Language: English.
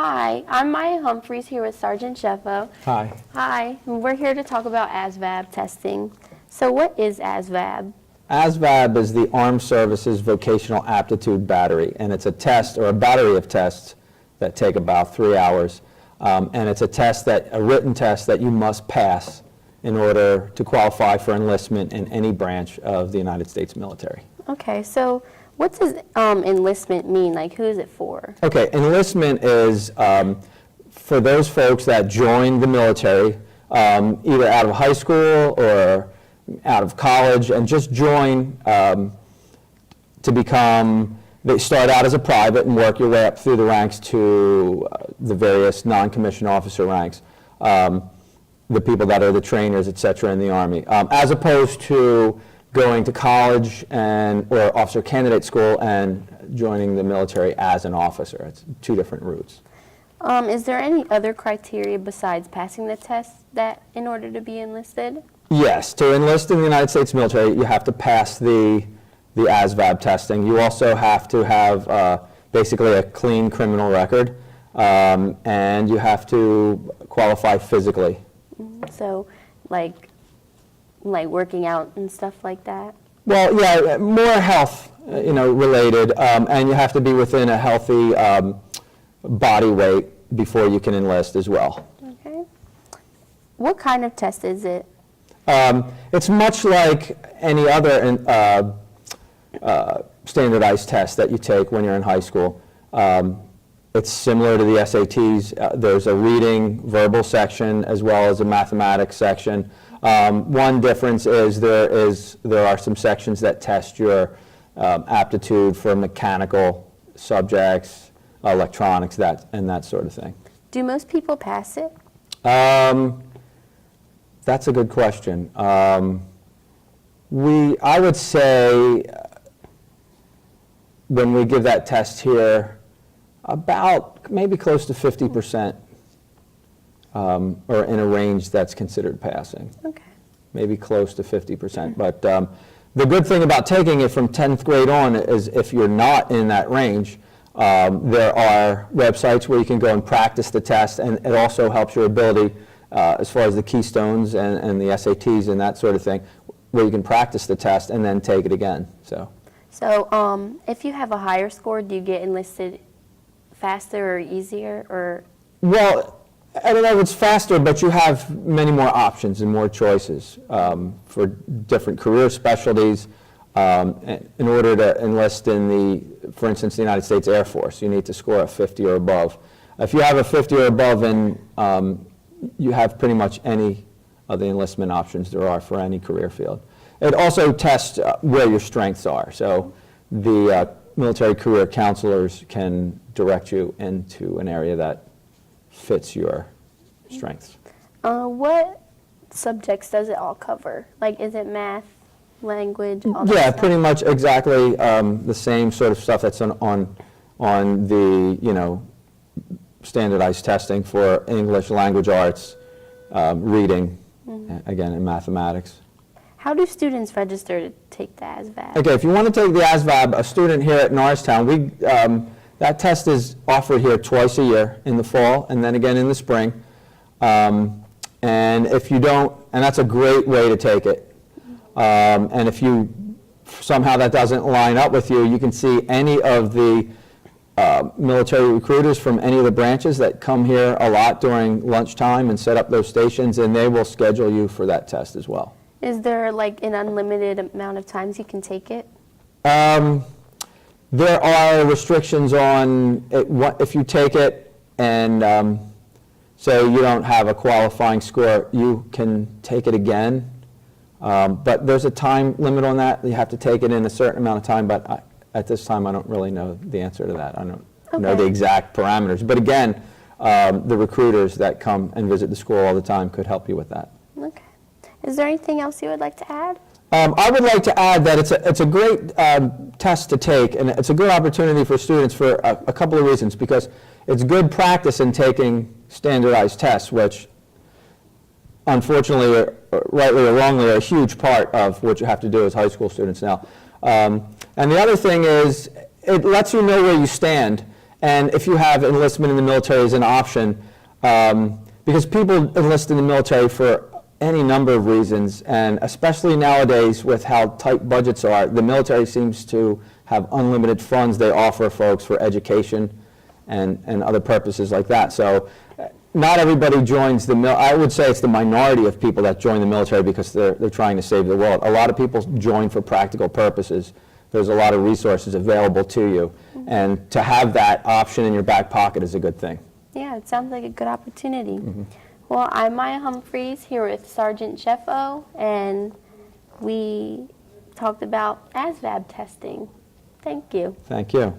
Hi, I'm Maya Humphreys here with Sergeant Sheffo. Hi. Hi, and we're here to talk about ASVAB testing. So what is ASVAB? ASVAB is the Armed Services Vocational Aptitude Battery, and it's a test or a battery of tests that take about 3 hours. And it's a written test that you must pass in order to qualify for enlistment in any branch of the United States military. Okay, so what does enlistment mean? Like, who is it for? Okay, enlistment is for those folks that join the military, either out of high school or out of college, and just join to become, they start out as a private and work your way up through the ranks to the various non-commissioned officer ranks, the people that are the trainers, et cetera, in the Army, as opposed to going to college or officer candidate school and joining the military as an officer. It's two different routes. Is there any other criteria besides passing the test that in order to be enlisted? Yes, to enlist in the United States military, you have to pass the ASVAB testing. You also have to have basically a clean criminal record, and you have to qualify physically. So, like working out and stuff like that? Well, yeah, more health, related, and you have to be within a healthy body weight before you can enlist as well. Okay. What kind of test is it? It's much like any other standardized test that you take when you're in high school. It's similar to the SATs. There's a reading, verbal section, as well as a mathematics section. One difference is there are some sections that test your aptitude for mechanical subjects, electronics, and that sort of thing. Do most people pass it? That's a good question. I would say when we give that test here, about maybe close to 50%, or in a range that's considered passing. Okay. Maybe close to 50%. But the good thing about taking it from 10th grade on is if you're not in that range, there are websites where you can go and practice the test, and it also helps your ability as far as the keystones and the SATs and that sort of thing, where you can practice the test and then take it again. So if you have a higher score, do you get enlisted faster or easier, or? Well, I don't know if it's faster, but you have many more options and more choices for different career specialties. In order to enlist in for instance, the United States Air Force, you need to score a 50 or above. If you have a 50 or above, you have pretty much any of the enlistment options there are for any career field. It also tests where your strengths are. So the military career counselors can direct you into an area that fits your strengths. What subjects does it all cover? Like, is it math, language, all that Yeah, stuff? pretty much exactly the same sort of stuff that's on the, standardized testing for English, language arts, reading, again, and mathematics. How do students register to take the ASVAB? Okay, if you want to take the ASVAB, a student here at Norristown, that test is offered here twice a year, in the fall and then again in the spring. And if you don't, and that's a great way to take it. And if somehow that doesn't line up with you, you can see any of the military recruiters from any of the branches that come here a lot during lunchtime and set up those stations, and they will schedule you for that test as well. Is there like an unlimited amount of times you can take it? There are restrictions on if you take it and say you don't have a qualifying score, you can take it again. But there's a time limit on that. You have to take it in a certain amount of time, but at this time I don't really know the answer to that. I don't know the exact parameters. But again, the recruiters that come and visit the school all the time could help you with that. Okay. Is there anything else you would like to add? I would like to add that it's a great test to take, and it's a good opportunity for students for a couple of reasons, because it's good practice in taking standardized tests, which unfortunately, rightly or wrongly, are a huge part of what you have to do as high school students now. And the other thing is, it lets you know where you stand, And if you have enlistment in the military as an option, because people enlist in the military for any number of reasons, and especially nowadays with how tight budgets are, the military seems to have unlimited funds they offer folks for education and other purposes like that. So not everybody joins the I would say it's the minority of people that join the military because they're trying to save the world. A lot of people join for practical purposes. There's a lot of resources available to you, and to have that option in your back pocket is a good thing. Yeah, it sounds like a good opportunity. Well, I'm Maya Humphreys here with Sergeant Sheffo, and we talked about ASVAB testing. Thank you. Thank you.